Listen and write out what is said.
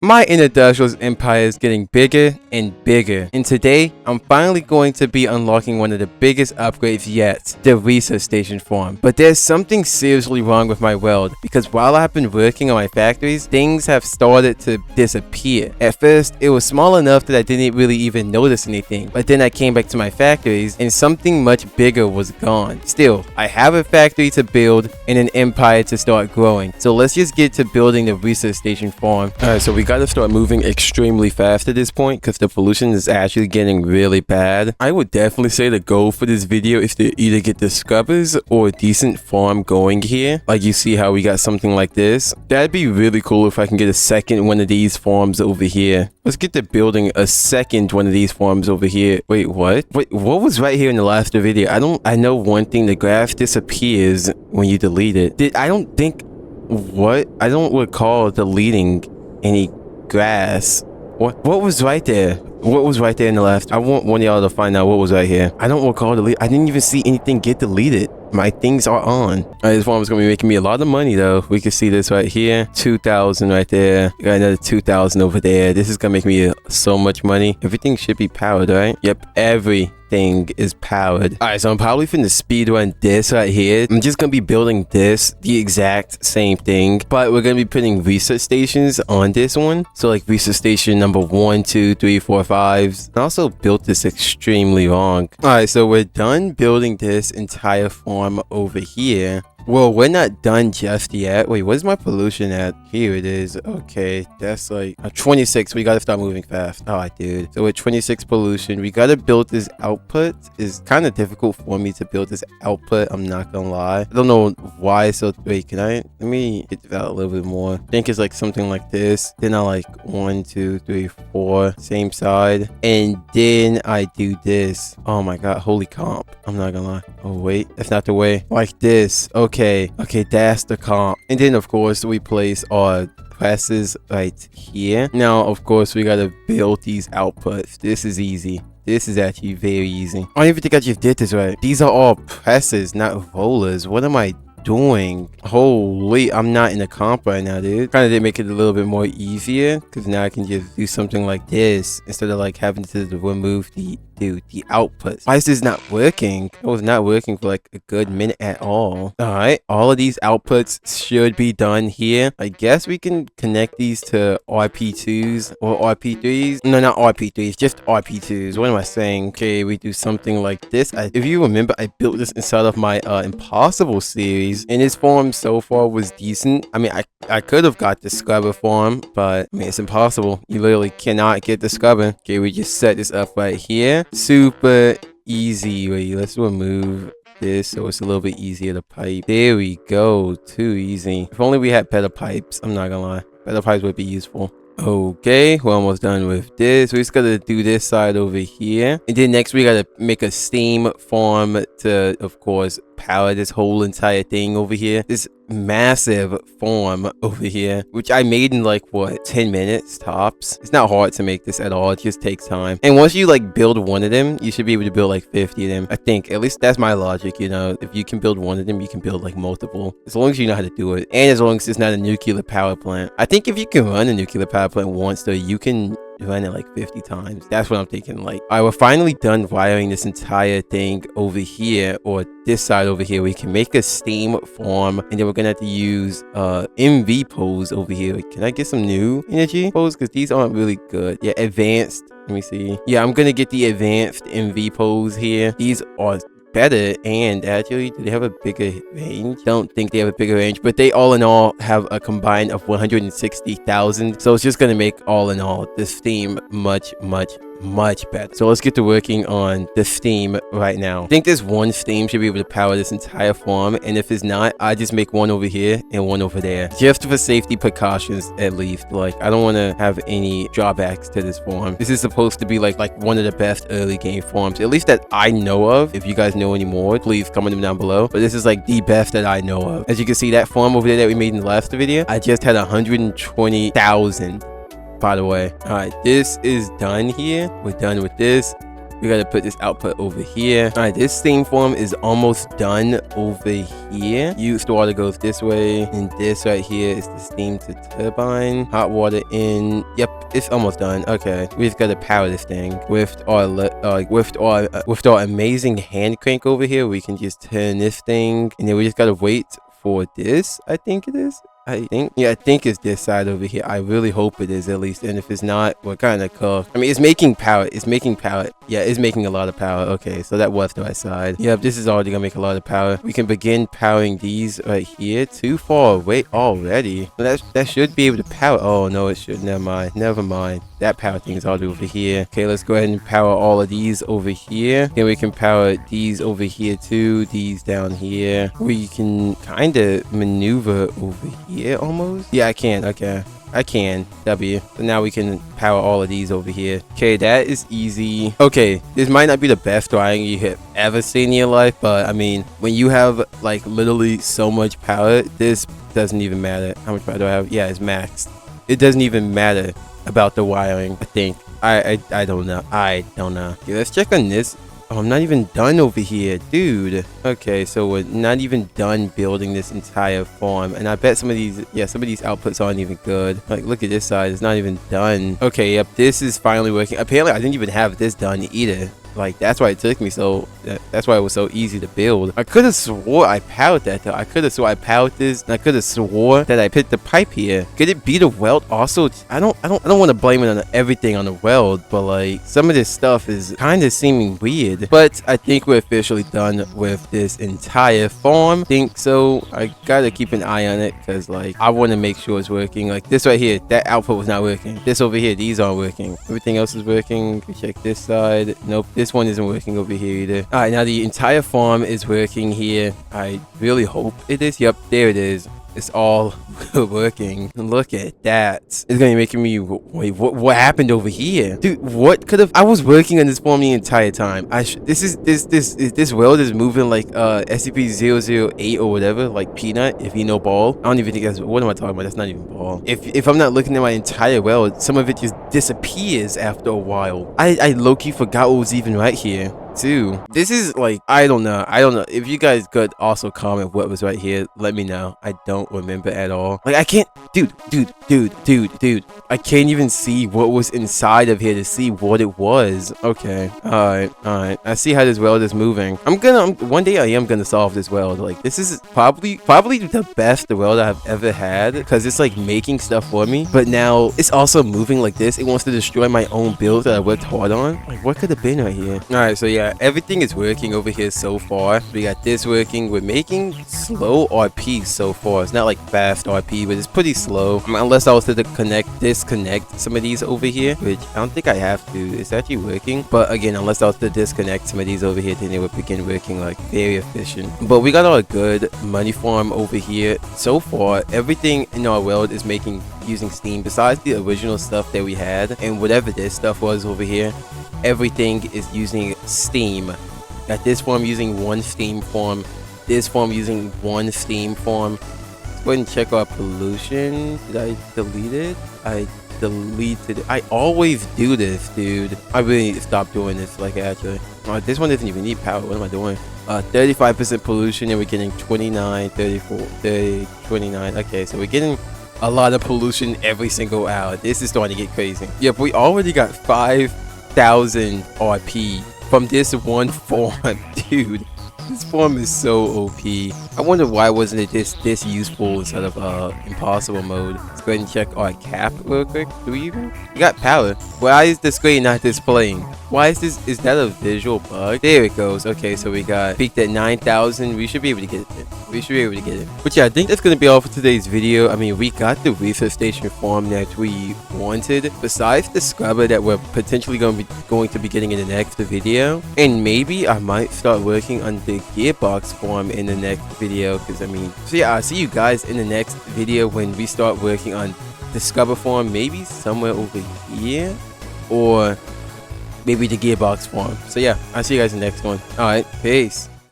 My industrialist empire is getting bigger and bigger, and today I'm finally going to be unlocking one of the biggest upgrades yet, the research station farm. But there's something seriously wrong with my world, because while I've been working on my factories, things have started to disappear. At first, it was small enough that I didn't really even notice anything, but then I came back to my factories and something much bigger was gone. Still, I have a factory to build and an empire to start growing, so let's just get to building the research station farm. Alright, so we gotta start moving extremely fast at this point because the pollution is actually getting really bad. I would definitely say the goal for this video is to either get the scrubbers or a decent farm going here. Like you see how we got something like this. That'd be really cool if I can get a second one of these farms over here. Let's get to building a second one of these farms over here. Wait, what? Wait, what was right here in the last video? I know one thing, the graph disappears when you delete it. I don't recall deleting any grass. What was right there? What was right there in the left? I want one of y'all to find out what was right here. I don't recall I didn't even see anything get deleted. My things are on. Alright, this farm is gonna be making me a lot of money though. We can see this right here. 2,000 right there. Got another 2,000 over there. This is gonna make me so much money. Everything should be powered, right? Yep, everything is powered. Alright, so I'm probably finna speedrun this right here. I'm just gonna be building this, the exact same thing, but we're gonna be putting research stations on this one. So like research station number 1, 2, 3, 4, 5. I also built this extremely wrong. Alright, so we're done building this entire farm over here. Well, we're not done just yet. Wait, where's my pollution at? Here it is. Okay, that's like 26. We gotta start moving fast. All right, dude. So with 26 pollution, we gotta build this output. It's kind of difficult for me to build this output. I'm not gonna lie. I don't know why. So wait, let me get that a little bit more. I think it's like something like this. Then I like 1, 2, 3, 4, same side, and then I do this. Oh my god, holy comp. I'm not gonna lie. Oh wait, that's not the way. Like this. Okay, that's the comp. And then of course we place our presses right here. Now of course we gotta build these outputs. This is easy. This is actually very easy. I don't even think I just did this right. These are all presses, not rollers. What am I doing? Holy, I'm not in the comp right now, dude. Kind of did make it a little bit more easier because now I can just do something like this instead of like having to remove the outputs. Why is this not working? It was not working for like a good minute at all. All right, all of these outputs should be done here. I guess we can connect these to RP2s or RP3s. No, not RP3s, just RP2s. What am I saying? Okay, we do something like this. If you remember, I built this inside of my Impossible series, and this farm so far was decent. I mean, I could have got the scrubber farm, but I mean, it's impossible. You literally cannot get the scrubber. Okay, we just set this up right here. Super easy. Wait, let's remove this so it's a little bit easier to pipe. There we go. Too easy. If only we had better pipes. I'm not gonna lie. Better pipes would be useful. Okay, we're almost done with this. We just gotta do this side over here. And then next we gotta make a steam farm to, of course, power this whole entire thing over here. This massive farm over here, which I made in like what, 10 minutes tops. It's not hard to make this at all. It just takes time. And once you like build one of them, you should be able to build like 50 of them. I think, at least that's my logic, you know. If you can build one of them, you can build like multiple, as long as you know how to do it, and as long as it's not a nuclear power plant. I think if you can run a nuclear power plant once though, you can run it like 50 times. That's what I'm thinking. Like, all right, we're finally done wiring this entire thing over here, or this side over here. We can make a steam farm, and then we're gonna have to use MV poles over here. Can I get some new energy poles? Because these aren't really good. Yeah, advanced. Let me see. Yeah, I'm gonna get the advanced MV poles here. These are better, and actually, do they have a bigger range? Don't think they have a bigger range, but they all in all have a combined of 160,000, so it's just gonna make all in all this steam much better. So let's get to working on the steam right now. I think this one steam should be able to power this entire farm, and if it's not, I just make one over here and one over there, just for safety precautions at least. Like, I don't want to have any drawbacks to this farm. This is supposed to be like one of the best early game farms, at least that I know of. If you guys know any more, please comment them down below, but this is like the best that I know of. As you can see, that farm over there that we made in the last video, I just had 120,000, by the way. All right, this is done here. We're done with this. We gotta put this output over here. All right, this steam farm is almost done over here. Used water goes this way, and this right here is the steam to turbine. Hot water in. Yep, it's almost done. Okay, we just gotta power this thing with our amazing hand crank over here. We can just turn this thing, and then we just gotta wait for this. I think it is. I think it's this side over here. I really hope it is, at least. And if it's not, we're kind of cooked. I mean, it's making power. It's making power. Yeah, it's making a lot of power. Okay, so that was the right side. Yep, this is already gonna make a lot of power. We can begin powering these right here. Too far away already. So that should be able to power. Oh no, it should. Never mind. Never mind. That power thing is already over here. Okay, let's go ahead and power all of these over here. Then we can power these over here too. These down here. We can kind of maneuver over here almost. Yeah, I can. Okay, I can. W. So now we can power all of these over here. Okay, that is easy. Okay, this might not be the best drawing you have ever seen in your life, but I mean, when you have like literally so much power, this doesn't even matter. How much power do I have? Yeah, it's maxed. It doesn't even matter about the wiring. I think. I don't know. I don't know. Okay, let's check on this. Oh, I'm not even done over here, dude. Okay, so we're not even done building this entire farm. And I bet some of these outputs aren't even good. Like, look at this side. It's not even done. Okay, yep, this is finally working. Apparently, I didn't even have this done either. Like, that's why it took me so... That's why it was so easy to build. I could have swore I powered that, though. I could have swore I powered this. And I could have swore that I put the pipe here. Could it be the weld also? I don't want to blame it on everything on the weld. But, like, some of this stuff is kind of seeming weird. But I think we're officially done with this entire farm. Think so. I gotta keep an eye on it. Because, like, I want to make sure it's working. Like, this right here. That output was not working. This over here. These aren't working. Everything else is working. Check this side. Nope. This one isn't working over here either. All right, now the entire farm is working here. I really hope it is. Yep, there it is. It's all working. Look at that. It's gonna be making me wait. What happened over here, dude? What could have? I was working on this farm the entire time. This world is moving like SCP-008 or whatever, like Peanut. If you know ball, I don't even think that's. What am I talking about? That's not even ball. If I'm not looking at my entire world, some of it just disappears after a while. I low-key forgot what was even right here. Too. This is like, I don't know. If you guys could also comment what was right here, let me know. I don't remember at all. Like, I can't, dude. I can't even see what was inside of here to see what it was. Okay. All right. I see how this world is moving. One day I am gonna solve this world. Like, this is probably the best the world I've ever had, because it's like making stuff for me, but now it's also moving like this. It wants to destroy my own build that I worked hard on. Like, what could have been right here? All right, so yeah, everything is working over here so far. We got this working. We're making slow RP so far. It's not like fast RP, but it's pretty slow. Unless I was to disconnect some of these over here, which I don't think I have to. It's actually working. But again, unless I was to disconnect some of these over here, then they would begin working like very efficient. But we got our good money farm over here. So far, everything in our world is using steam, besides the original stuff that we had, and whatever this stuff was over here. Everything is using steam. Got this farm using one steam farm. This farm using one steam farm. Let's go ahead and check our pollution. Did I delete it? I deleted it. I always do this, dude. I really need to stop doing this, like, actually. This one doesn't even need power. What am I doing? 35% pollution, and we're getting 29, 34, 30, 29. Okay, so we're getting a lot of pollution every single hour. This is starting to get crazy. Yep, we already got 5,000 RP from this one farm. Dude, this farm is so OP. I wonder why wasn't it this useful instead of impossible mode. Let's go ahead and check our cap real quick. Do we even? We got power. Why is the screen not displaying? Why is this? Is that a visual bug? There it goes. Okay, so we got peaked at 9,000. We should be able to get it. We should be able to get it. But yeah, I think that's gonna be all for today's video. I mean, we got the research station farm that we wanted. Besides the scrubber that we're potentially going to be getting in the next video, and maybe I might start working on the gearbox farm in the next video. Because I mean, so yeah, I'll see you guys in the next video when we start working on the scrubber farm. Maybe somewhere over here, or maybe the gearbox farm. So yeah, I'll see you guys in the next one. All right, peace.